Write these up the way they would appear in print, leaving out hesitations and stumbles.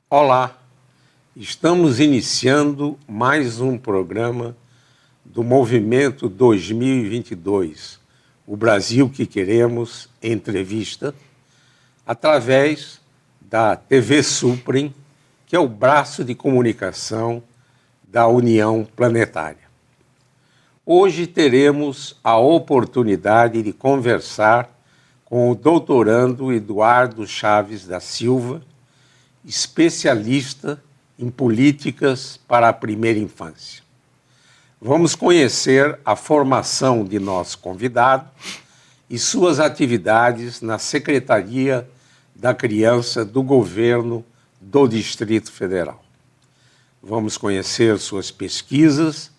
Olá, estamos iniciando mais um programa do Movimento 2022, o Brasil que Queremos, entrevista, através da TV Suprem, que é o braço de comunicação da União Planetária. Hoje teremos a oportunidade de conversar com o doutorando Eduardo Chaves da Silva, especialista em políticas para a primeira infância. Vamos conhecer a formação de nosso convidado e suas atividades na Secretaria da Criança do Governo do Distrito Federal. Vamos conhecer suas pesquisas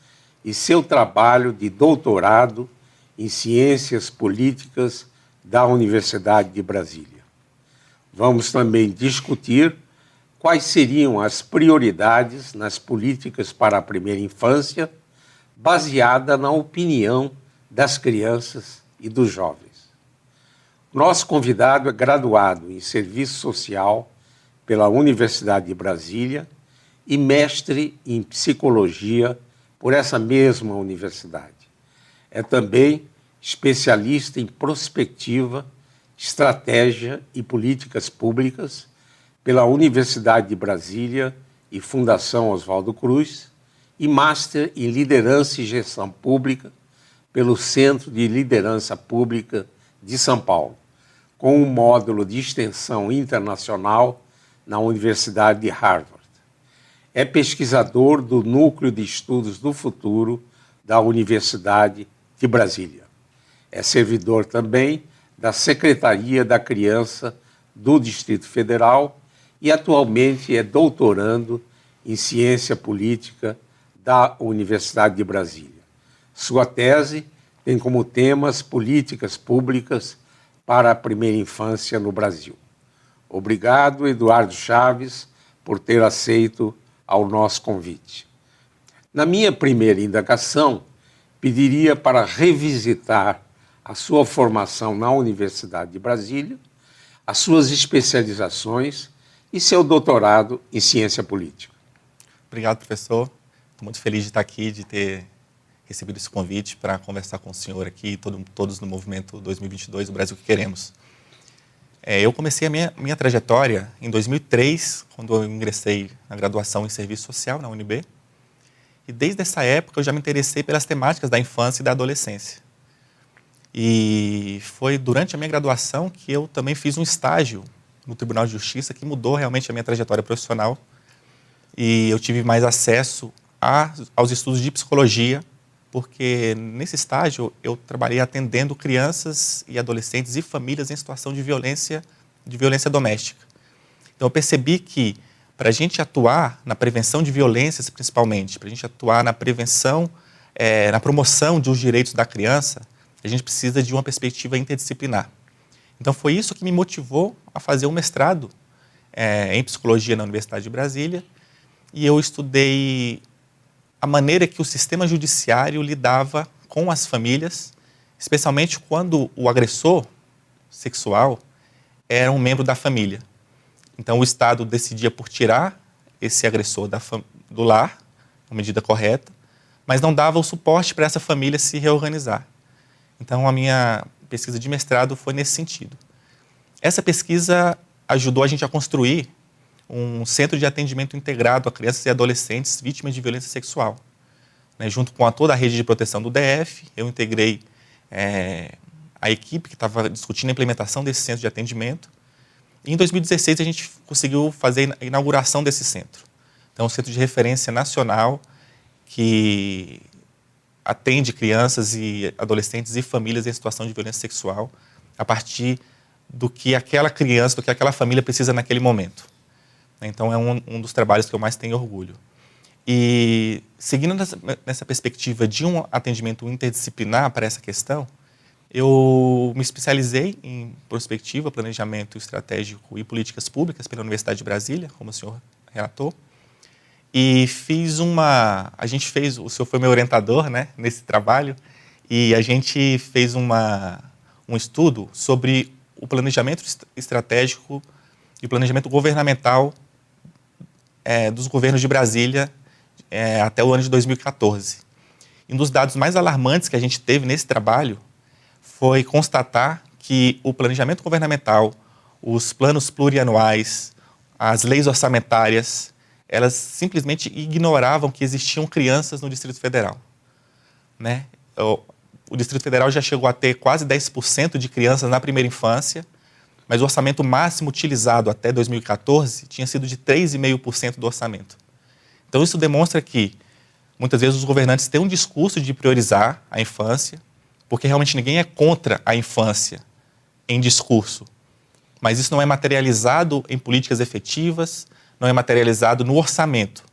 e seu trabalho de doutorado em Ciências Políticas da Universidade de Brasília. Vamos também discutir quais seriam as prioridades nas políticas para a primeira infância, baseada na opinião das crianças e dos jovens. Nosso convidado é graduado em Serviço Social pela Universidade de Brasília e mestre em Psicologia por essa mesma universidade. É também especialista em Prospectiva, Estratégia e Políticas Públicas pela Universidade de Brasília e Fundação Oswaldo Cruz, e Master em Liderança e Gestão Pública pelo Centro de Liderança Pública de São Paulo, com um módulo de extensão internacional na Universidade de Harvard. É pesquisador do Núcleo de Estudos do Futuro da Universidade de Brasília. É servidor também da Secretaria da Criança do Distrito Federal e atualmente é doutorando em Ciência Política da Universidade de Brasília. Sua tese tem como temas políticas públicas para a primeira infância no Brasil. Obrigado, Eduardo Chaves, por ter aceito ao nosso convite. Na minha primeira indagação, pediria para revisitar a sua formação na Universidade de Brasília, as suas especializações e seu doutorado em Ciência Política. Obrigado, professor. Estou muito feliz de estar aqui, de ter recebido esse convite para conversar com o senhor aqui, todos no Movimento 2022, o Brasil que Queremos. Eu comecei a minha trajetória em 2003, quando eu ingressei na graduação em Serviço Social na UNB. E desde essa época eu já me interessei pelas temáticas da infância e da adolescência. E foi durante a minha graduação que eu também fiz um estágio no Tribunal de Justiça que mudou realmente a minha trajetória profissional. E eu tive mais acesso aos estudos de psicologia, porque nesse estágio eu trabalhei atendendo crianças e adolescentes e famílias em situação de violência doméstica. Então eu percebi que para a gente atuar na prevenção de violências, principalmente, para a gente atuar na prevenção, na promoção dos direitos da criança, a gente precisa de uma perspectiva interdisciplinar. Então foi isso que me motivou a fazer um mestrado em Psicologia na Universidade de Brasília, e eu estudei a maneira que o sistema judiciário lidava com as famílias, especialmente quando o agressor sexual era um membro da família. Então o Estado decidia por tirar esse agressor do lar, uma medida correta, mas não dava o suporte para essa família se reorganizar. Então a minha pesquisa de mestrado foi nesse sentido. Essa pesquisa ajudou a gente a construir um centro de atendimento integrado a crianças e adolescentes vítimas de violência sexual. Junto com toda a rede de proteção do DF, eu integrei a equipe que estava discutindo a implementação desse centro de atendimento. E em 2016 a gente conseguiu fazer a inauguração desse centro. Então, um centro de referência nacional que atende crianças e adolescentes e famílias em situação de violência sexual a partir do que aquela criança, do que aquela família precisa naquele momento. Então, é um dos trabalhos que eu mais tenho orgulho. E, seguindo nessa perspectiva de um atendimento interdisciplinar para essa questão, eu me especializei em Prospectiva, Planejamento Estratégico e Políticas Públicas pela Universidade de Brasília, como o senhor relatou. E o senhor foi meu orientador, né, nesse trabalho, e a gente fez um estudo sobre o planejamento estratégico e planejamento governamental dos governos de Brasília até o ano de 2014. E um dos dados mais alarmantes que a gente teve nesse trabalho foi constatar que o planejamento governamental, os planos plurianuais, as leis orçamentárias, elas simplesmente ignoravam que existiam crianças no Distrito Federal, né? O Distrito Federal já chegou a ter quase 10% de crianças na primeira infância, mas o orçamento máximo utilizado até 2014 tinha sido de 3,5% do orçamento. Então isso demonstra que, muitas vezes, os governantes têm um discurso de priorizar a infância, porque realmente ninguém é contra a infância em discurso, mas isso não é materializado em políticas efetivas, não é materializado no orçamento.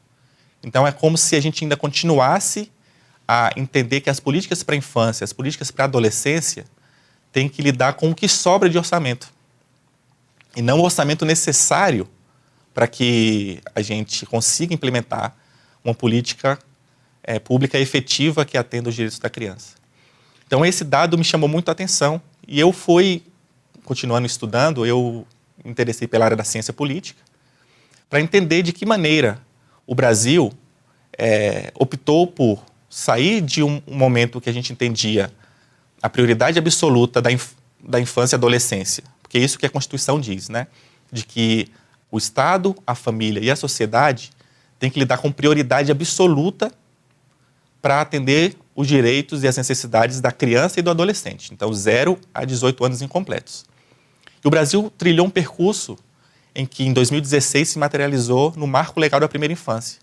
Então é como se a gente ainda continuasse a entender que as políticas para a infância, as políticas para a adolescência, têm que lidar com o que sobra de orçamento, e não o orçamento necessário para que a gente consiga implementar uma política pública efetiva que atenda os direitos da criança. Então esse dado me chamou muito a atenção e eu fui, continuando estudando, eu me interessei pela área da ciência política para entender de que maneira o Brasil optou por sair de um momento que a gente entendia a prioridade absoluta da infância e adolescência, porque é isso que a Constituição diz, né? De que o Estado, a família e a sociedade têm que lidar com prioridade absoluta para atender os direitos e as necessidades da criança e do adolescente, então 0 a 18 anos incompletos. E o Brasil trilhou um percurso em que, em 2016, se materializou no Marco Legal da Primeira Infância,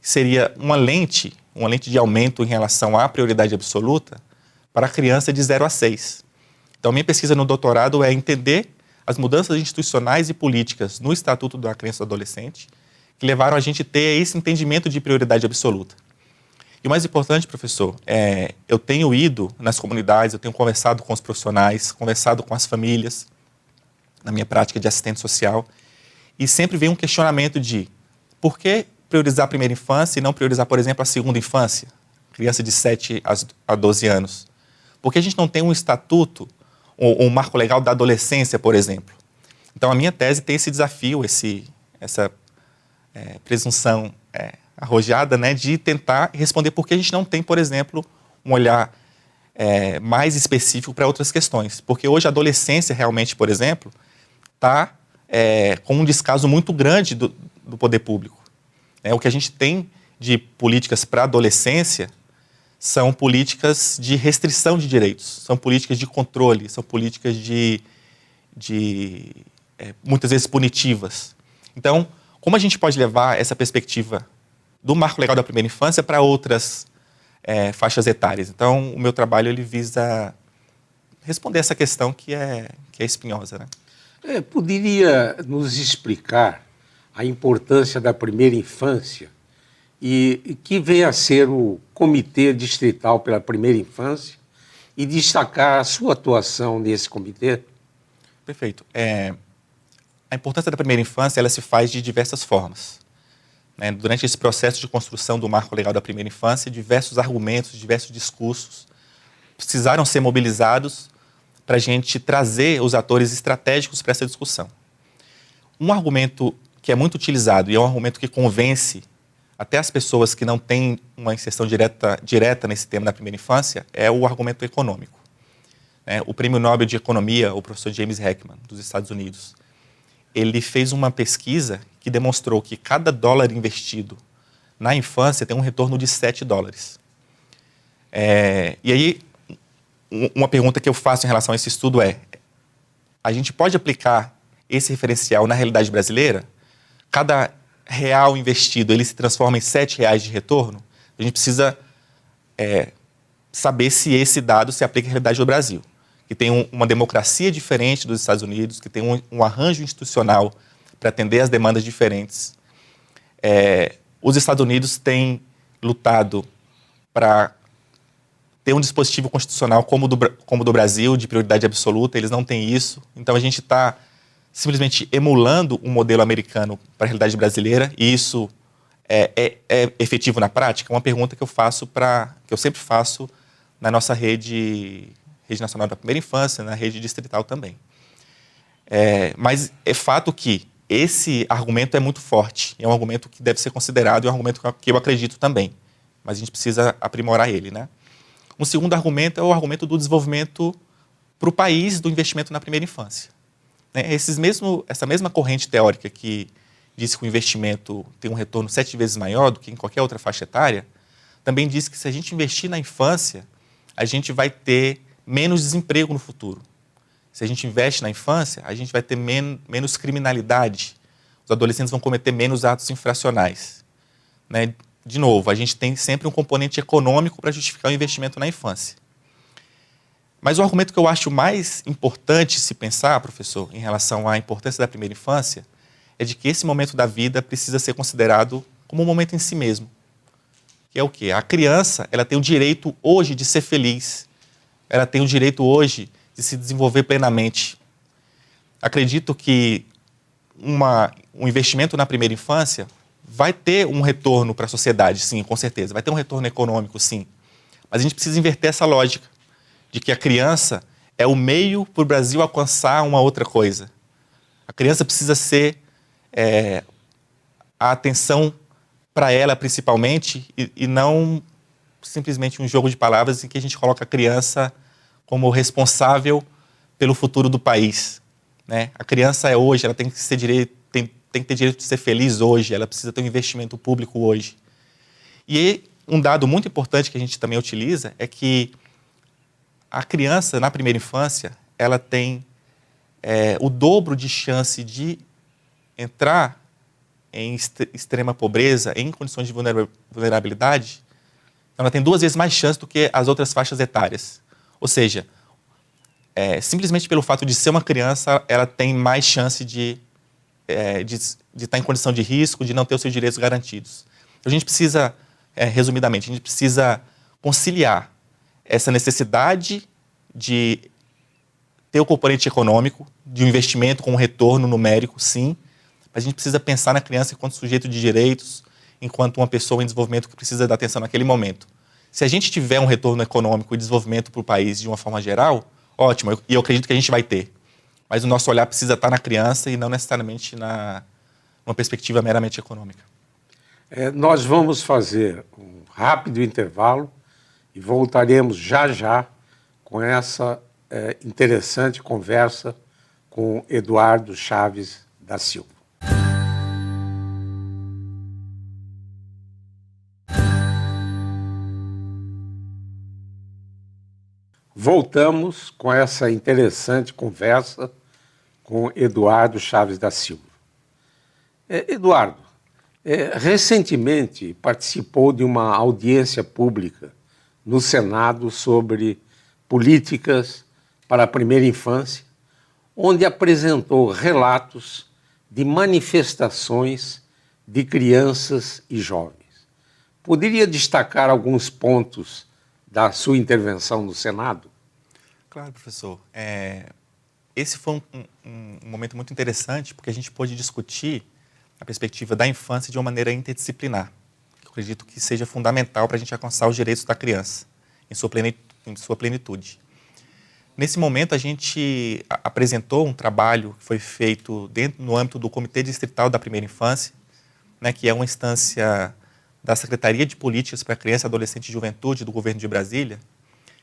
que seria uma lente de aumento em relação à prioridade absoluta para a criança de 0 a 6. Então, minha pesquisa no doutorado é entender as mudanças institucionais e políticas no Estatuto da Criança e do Adolescente que levaram a gente a ter esse entendimento de prioridade absoluta. E o mais importante, professor, eu tenho ido nas comunidades, eu tenho conversado com os profissionais, conversado com as famílias, na minha prática de assistente social, e sempre vem um questionamento de por que priorizar a primeira infância e não priorizar, por exemplo, a segunda infância, criança de 7 a 12 anos? Por que a gente não tem um estatuto ou um marco legal da adolescência, por exemplo? Então, a minha tese tem esse desafio, essa presunção arrojada, né, de tentar responder por que a gente não tem, por exemplo, um olhar mais específico para outras questões. Porque hoje a adolescência realmente, por exemplo, está com um descaso muito grande do poder público. O que a gente tem de políticas para a adolescência são políticas de restrição de direitos, são políticas de controle, são políticas muitas vezes punitivas. Então, como a gente pode levar essa perspectiva do Marco Legal da Primeira Infância para outras faixas etárias? Então, o meu trabalho ele visa responder essa questão que é espinhosa, né? Poderia nos explicar a importância da primeira infância e que vem a ser o Comitê Distrital pela Primeira Infância e destacar a sua atuação nesse comitê? Perfeito. A importância da primeira infância ela se faz de diversas formas, né? Durante esse processo de construção do Marco Legal da Primeira Infância, diversos argumentos, diversos discursos precisaram ser mobilizados para a gente trazer os atores estratégicos para essa discussão. Um argumento que é muito utilizado e é um argumento que convence até as pessoas que não têm uma inserção direta nesse tema da primeira infância é o argumento econômico. O Prêmio Nobel de Economia, o professor James Heckman, dos Estados Unidos, ele fez uma pesquisa que demonstrou que cada dólar investido na infância tem um retorno de $7. E aí, uma pergunta que eu faço em relação a esse estudo é: a gente pode aplicar esse referencial na realidade brasileira? Cada real investido, ele se transforma em R$7 de retorno? A gente precisa saber se esse dado se aplica à realidade do Brasil, que tem uma democracia diferente dos Estados Unidos, que tem um arranjo institucional para atender às demandas diferentes. Os Estados Unidos têm lutado para ter um dispositivo constitucional como o do Brasil, de prioridade absoluta. Eles não têm isso. Então, a gente está simplesmente emulando um modelo americano para a realidade brasileira, e isso é efetivo na prática? É uma pergunta que eu sempre faço na nossa rede nacional da primeira infância, na rede distrital também. Mas é fato que esse argumento é muito forte, é um argumento que deve ser considerado, é um argumento que eu acredito também, mas a gente precisa aprimorar ele, né? Um segundo argumento é o argumento do desenvolvimento para o país do investimento na primeira infância. Né? Essa mesma corrente teórica que diz que o investimento tem um retorno 7 vezes maior do que em qualquer outra faixa etária, também diz que se a gente investir na infância, a gente vai ter menos desemprego no futuro. Se a gente investe na infância, a gente vai ter menos criminalidade. Os adolescentes vão cometer menos atos infracionais. Né? De novo, a gente tem sempre um componente econômico para justificar o investimento na infância. Mas o argumento que eu acho mais importante se pensar, professor, em relação à importância da primeira infância, é de que esse momento da vida precisa ser considerado como um momento em si mesmo. Que é o quê? A criança, ela tem o direito hoje de ser feliz. Ela tem o direito hoje de se desenvolver plenamente. Acredito que um investimento na primeira infância vai ter um retorno para a sociedade, sim, com certeza. Vai ter um retorno econômico, sim. Mas a gente precisa inverter essa lógica de que a criança é o meio para o Brasil alcançar uma outra coisa. A criança precisa ser a atenção para ela, principalmente, e não simplesmente um jogo de palavras em que a gente coloca a criança como responsável pelo futuro do país. Né? A criança hoje, ela tem que ter direito de ser feliz hoje, ela precisa ter um investimento público hoje. E um dado muito importante que a gente também utiliza é que a criança, na primeira infância, ela tem o dobro de chance de entrar em extrema pobreza, em condições de vulnerabilidade. Ela tem 2 vezes mais chance do que as outras faixas etárias. Ou seja, simplesmente pelo fato de ser uma criança, ela tem mais chance de estar em condição de risco, de não ter os seus direitos garantidos. Então, a gente precisa, resumidamente, a gente precisa conciliar essa necessidade de ter o componente econômico, de um investimento com um retorno numérico, sim, mas a gente precisa pensar na criança enquanto sujeito de direitos, enquanto uma pessoa em desenvolvimento que precisa da atenção naquele momento. Se a gente tiver um retorno econômico e desenvolvimento para o país de uma forma geral, ótimo, e eu acredito que a gente vai ter. Mas o nosso olhar precisa estar na criança e não necessariamente numa perspectiva meramente econômica. Nós vamos fazer um rápido intervalo e voltaremos já com essa interessante conversa com Eduardo Chaves da Silva. Voltamos com essa interessante conversa com Eduardo Chaves da Silva. Eduardo, recentemente participou de uma audiência pública no Senado sobre políticas para a primeira infância, onde apresentou relatos de manifestações de crianças e jovens. Poderia destacar alguns pontos da sua intervenção no Senado? Claro, professor. Esse foi um momento muito interessante, porque a gente pôde discutir a perspectiva da infância de uma maneira interdisciplinar. Eu acredito que seja fundamental para a gente alcançar os direitos da criança, em sua plenitude. Nesse momento, a gente apresentou um trabalho que foi feito no âmbito do Comitê Distrital da Primeira Infância, né, que é uma instância da Secretaria de Políticas para a Criança, Adolescente e Juventude do Governo de Brasília,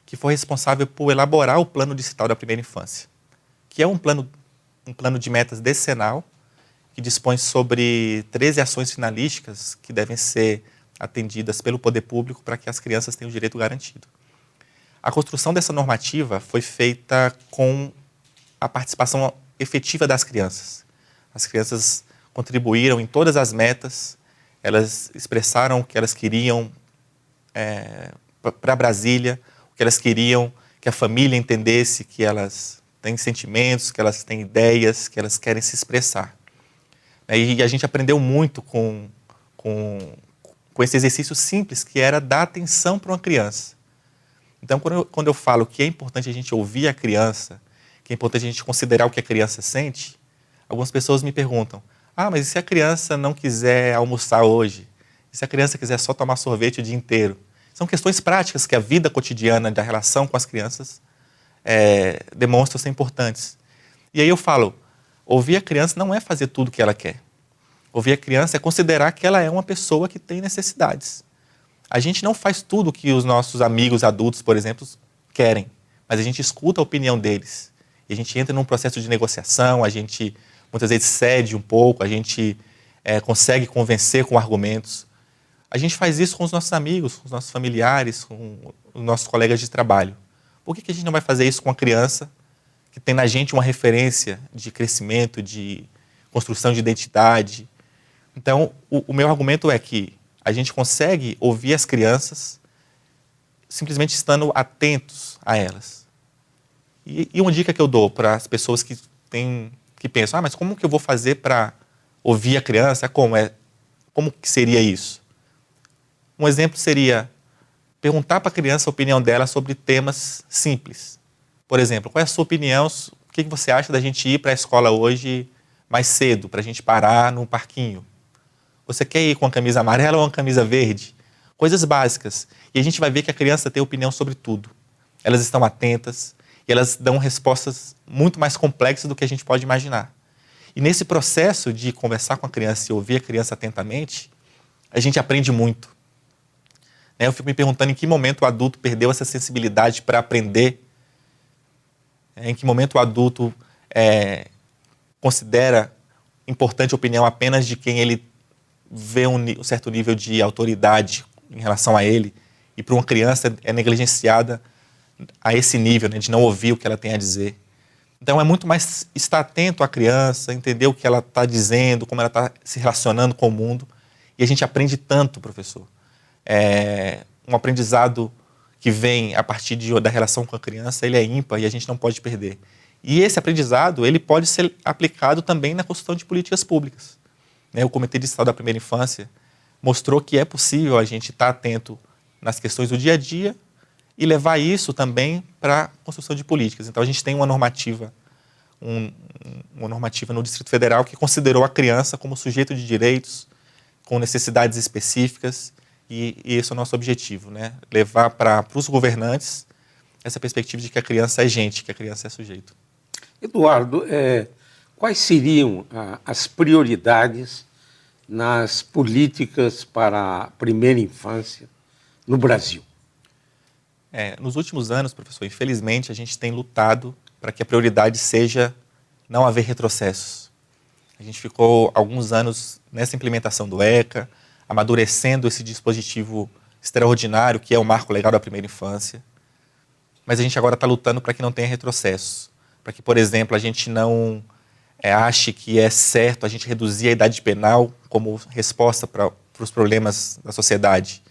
que foi responsável por elaborar o Plano Distrital da Primeira Infância, que é um plano de metas decenal que dispõe sobre 13 ações finalísticas que devem ser atendidas pelo poder público para que as crianças tenham o direito garantido. A construção dessa normativa foi feita com a participação efetiva das crianças. As crianças contribuíram em todas as metas, elas expressaram o que elas queriam para Brasília, o que elas queriam que a família entendesse, que elas têm sentimentos, que elas têm ideias, que elas querem se expressar. E a gente aprendeu muito com esse exercício simples, que era dar atenção para uma criança. Então, quando eu falo que é importante a gente ouvir a criança, que é importante a gente considerar o que a criança sente, algumas pessoas me perguntam, mas e se a criança não quiser almoçar hoje? E se a criança quiser só tomar sorvete o dia inteiro? São questões práticas que a vida cotidiana da relação com as crianças demonstram ser importantes. E aí eu falo, Ouvir a criança não é fazer tudo o que ela quer. Ouvir a criança é considerar que ela é uma pessoa que tem necessidades. A gente não faz tudo o que os nossos amigos adultos, por exemplo, querem, mas a gente escuta a opinião deles. E a gente entra num processo de negociação, a gente muitas vezes cede um pouco, a gente consegue convencer com argumentos. A gente faz isso com os nossos amigos, com os nossos familiares, com os nossos colegas de trabalho. Por que a gente não vai fazer isso com a criança que tem na gente uma referência de crescimento, de construção de identidade? Então, o meu argumento é que a gente consegue ouvir as crianças simplesmente estando atentos a elas. E uma dica que eu dou para as pessoas que pensam, mas como que eu vou fazer para ouvir a criança? Como que seria isso? Um exemplo seria perguntar para a criança a opinião dela sobre temas simples. Por exemplo, qual é a sua opinião? O que você acha da gente ir para a escola hoje mais cedo, para a gente parar num parquinho? Você quer ir com a camisa amarela ou uma camisa verde? Coisas básicas. E a gente vai ver que a criança tem opinião sobre tudo. Elas estão atentas e elas dão respostas muito mais complexas do que a gente pode imaginar. E nesse processo de conversar com a criança e ouvir a criança atentamente, a gente aprende muito. Eu fico me perguntando em que momento o adulto perdeu essa sensibilidade para aprender, em que momento o adulto considera importante a opinião apenas de quem ele vê um certo nível de autoridade em relação a ele, e para uma criança é negligenciada a esse nível, de não ouvir o que ela tem a dizer. Então é muito mais estar atento à criança, entender o que ela está dizendo, como ela está se relacionando com o mundo, e a gente aprende tanto, professor. Um aprendizado que vem a partir da relação com a criança, ele é ímpar e a gente não pode perder. E esse aprendizado, ele pode ser aplicado também na construção de políticas públicas. O Comitê de Estado da Primeira Infância mostrou que é possível a gente estar atento nas questões do dia a dia e levar isso também para a construção de políticas. Então a gente tem uma normativa no Distrito Federal que considerou a criança como sujeito de direitos, com necessidades específicas, e esse é o nosso objetivo, levar para os governantes essa perspectiva de que a criança é gente, que a criança é sujeito. Eduardo, quais seriam as prioridades nas políticas para a primeira infância no Brasil? Nos últimos anos, professor, infelizmente, a gente tem lutado para que a prioridade seja não haver retrocessos. A gente ficou alguns anos nessa implementação do ECA, amadurecendo esse dispositivo extraordinário que é o Marco Legal da Primeira Infância. Mas a gente agora está lutando para que não tenha retrocessos. Para que, por exemplo, a gente não ache que é certo a gente reduzir a idade penal como resposta para os problemas da sociedade.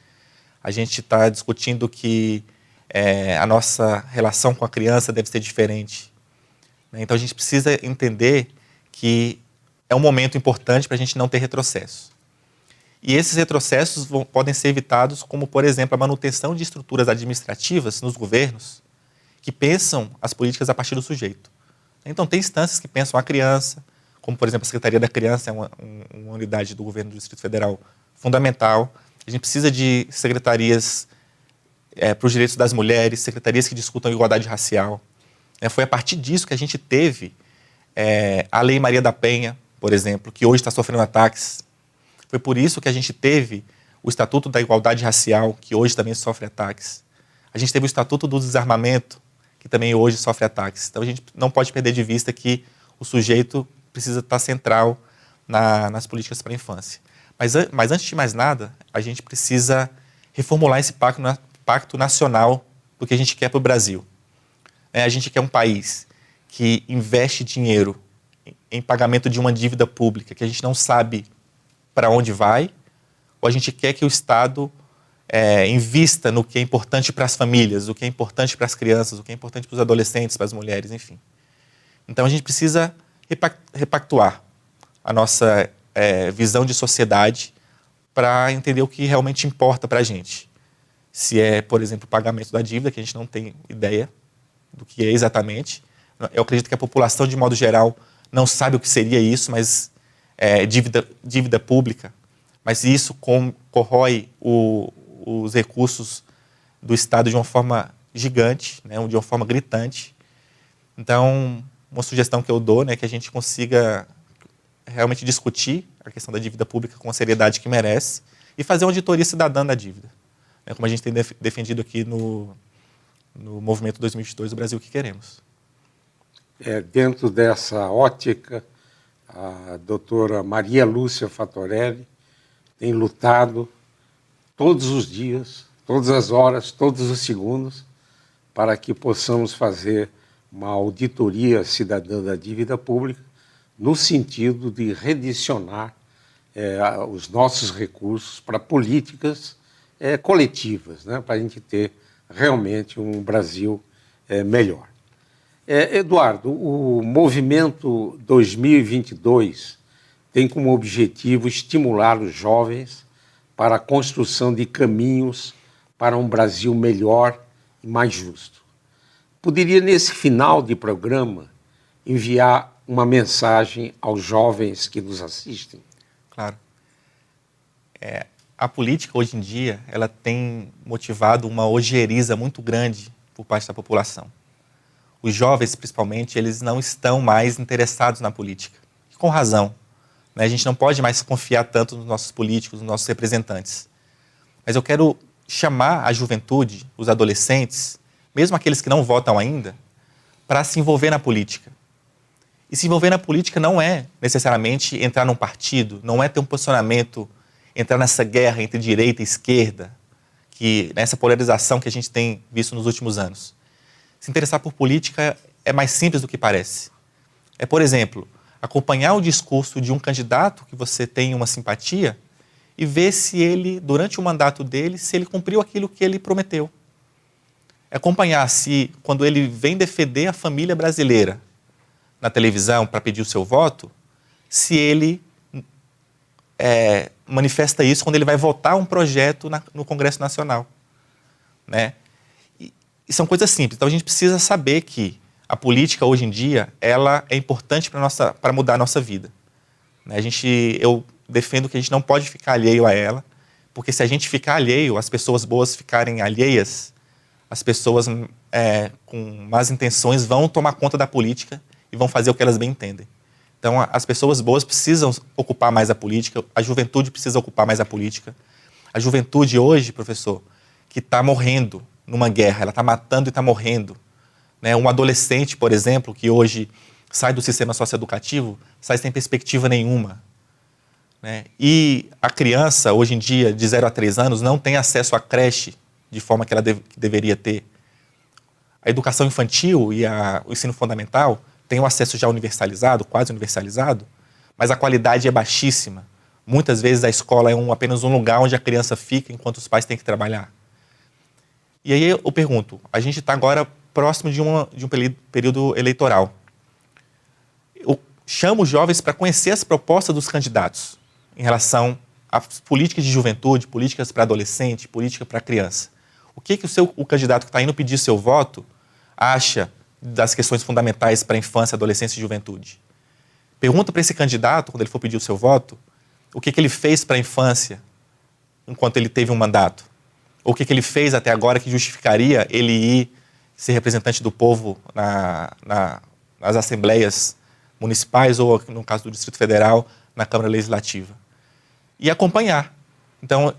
A gente está discutindo que a nossa relação com a criança deve ser diferente. Então a gente precisa entender que é um momento importante para a gente não ter retrocesso. E esses retrocessos podem ser evitados como, por exemplo, a manutenção de estruturas administrativas nos governos que pensam as políticas a partir do sujeito. Então, tem instâncias que pensam a criança, como, por exemplo, a Secretaria da Criança é uma unidade do governo do Distrito Federal fundamental. A gente precisa de secretarias para os direitos das mulheres, secretarias que discutam a igualdade racial. Foi a partir disso que a gente teve a Lei Maria da Penha, por exemplo, que hoje está sofrendo ataques. Foi por isso que a gente teve o Estatuto da Igualdade Racial, que hoje também sofre ataques. A gente teve o Estatuto do Desarmamento, que também hoje sofre ataques. Então a gente não pode perder de vista que o sujeito precisa estar central nas políticas para a infância. Mas antes de mais nada, a gente precisa reformular esse pacto nacional do que a gente quer para o Brasil. A gente quer um país que investe dinheiro em pagamento de uma dívida pública que a gente não sabe para onde vai, ou a gente quer que o Estado invista no que é importante para as famílias, o que é importante para as crianças, o que é importante para os adolescentes, para as mulheres, enfim. Então a gente precisa repactuar a nossa visão de sociedade para entender o que realmente importa para a gente. Se é, por exemplo, o pagamento da dívida, que a gente não tem ideia do que é exatamente. Eu acredito que a população, de modo geral, não sabe o que seria isso, mas dívida pública, mas isso corrói os recursos do Estado de uma forma gigante, de uma forma gritante. Então, uma sugestão que eu dou, né, que a gente consiga realmente discutir a questão da dívida pública com a seriedade que merece e fazer uma auditoria cidadã da dívida, né, como a gente tem defendido aqui no Movimento 2022 do Brasil que Queremos. Dentro dessa ótica, a doutora Maria Lúcia Fatorelli tem lutado todos os dias, todas as horas, todos os segundos, para que possamos fazer uma auditoria cidadã da dívida pública no sentido de redirecionar os nossos recursos para políticas coletivas, né, para a gente ter realmente um Brasil melhor. Eduardo, o Movimento 2022 tem como objetivo estimular os jovens para a construção de caminhos para um Brasil melhor e mais justo. Poderia, nesse final de programa, enviar uma mensagem aos jovens que nos assistem? Claro. A política, hoje em dia, ela tem motivado uma ojeriza muito grande por parte da população. Os jovens, principalmente, eles não estão mais interessados na política. Com razão, né? A gente não pode mais confiar tanto nos nossos políticos, nos nossos representantes. Mas eu quero chamar a juventude, os adolescentes, mesmo aqueles que não votam ainda, para se envolver na política. E se envolver na política não é necessariamente entrar num partido, não é ter um posicionamento, entrar nessa guerra entre direita e esquerda, nessa polarização que a gente tem visto nos últimos anos. Se interessar por política é mais simples do que parece. Por exemplo, acompanhar o discurso de um candidato que você tem uma simpatia e ver se ele, durante o mandato dele, se ele cumpriu aquilo que ele prometeu. Acompanhar se, quando ele vem defender a família brasileira na televisão para pedir o seu voto, se ele manifesta isso quando ele vai votar um projeto no Congresso Nacional, né? E são coisas simples. Então a gente precisa saber que a política hoje em dia ela é importante para mudar a nossa vida, né? Eu defendo que a gente não pode ficar alheio a ela, porque se a gente ficar alheio, as pessoas boas ficarem alheias, as pessoas com más intenções vão tomar conta da política e vão fazer o que elas bem entendem. Então as pessoas boas precisam ocupar mais a política, a juventude precisa ocupar mais a política. A juventude hoje, professor, que está morrendo numa guerra, ela está matando e está morrendo, né? Um adolescente, por exemplo, que hoje sai do sistema socioeducativo, sai sem perspectiva nenhuma, né? E a criança, hoje em dia, de 0 a 3 anos, não tem acesso à creche de forma que ela deveria ter. A educação infantil e o ensino fundamental tem um acesso já universalizado, quase universalizado, mas a qualidade é baixíssima. Muitas vezes a escola é apenas um lugar onde a criança fica enquanto os pais têm que trabalhar. E aí eu pergunto, a gente está agora próximo de um período eleitoral. Eu chamo os jovens para conhecer as propostas dos candidatos em relação às políticas de juventude, políticas para adolescente, política para criança. O que o candidato que está indo pedir seu voto acha das questões fundamentais para a infância, adolescência e juventude? Pergunta para esse candidato, quando ele for pedir o seu voto, o que ele fez para a infância enquanto ele teve um mandato. Ou o que ele fez até agora que justificaria ele ir ser representante do povo nas assembleias municipais ou, no caso do Distrito Federal, na Câmara Legislativa. E acompanhar. Então,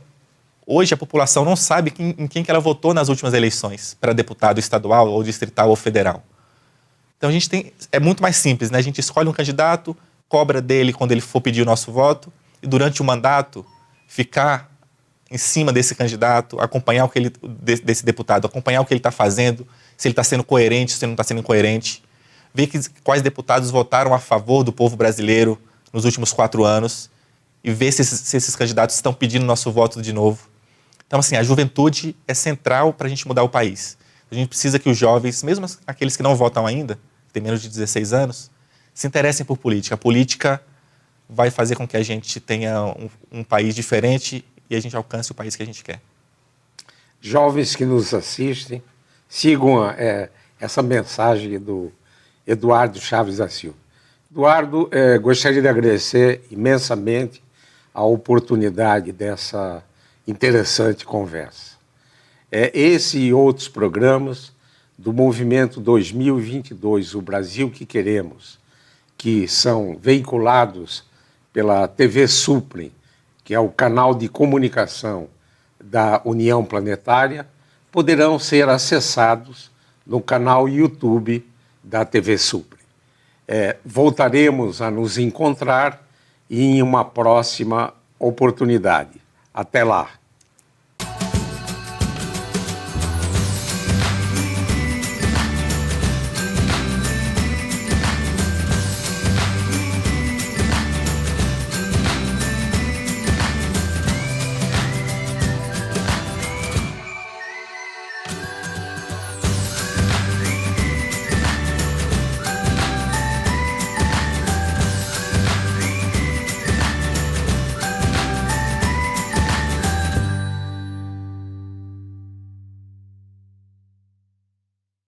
hoje a população não sabe em quem que ela votou nas últimas eleições, para deputado estadual, ou distrital, ou federal. Então, é muito mais simples, né? A gente escolhe um candidato, cobra dele quando ele for pedir o nosso voto, e durante o mandato, ficar em cima desse candidato, acompanhar desse deputado, acompanhar o que ele está fazendo, se ele está sendo coerente, se ele não está sendo incoerente, ver quais deputados votaram a favor do povo brasileiro nos últimos 4 anos e ver se esses candidatos estão pedindo nosso voto de novo. Então, assim, a juventude é central para a gente mudar o país. A gente precisa que os jovens, mesmo aqueles que não votam ainda, que têm menos de 16 anos, se interessem por política. A política vai fazer com que a gente tenha um país diferente e a gente alcance o país que a gente quer. Jovens que nos assistem, sigam essa mensagem do Eduardo Chaves da Silva. Eduardo, gostaria de agradecer imensamente a oportunidade dessa interessante conversa. Esse e outros programas do Movimento 2022, o Brasil que Queremos, que são veiculados pela TV Suprem, que é o canal de comunicação da União Planetária, poderão ser acessados no canal YouTube da TV Suprem. Voltaremos a nos encontrar em uma próxima oportunidade. Até lá!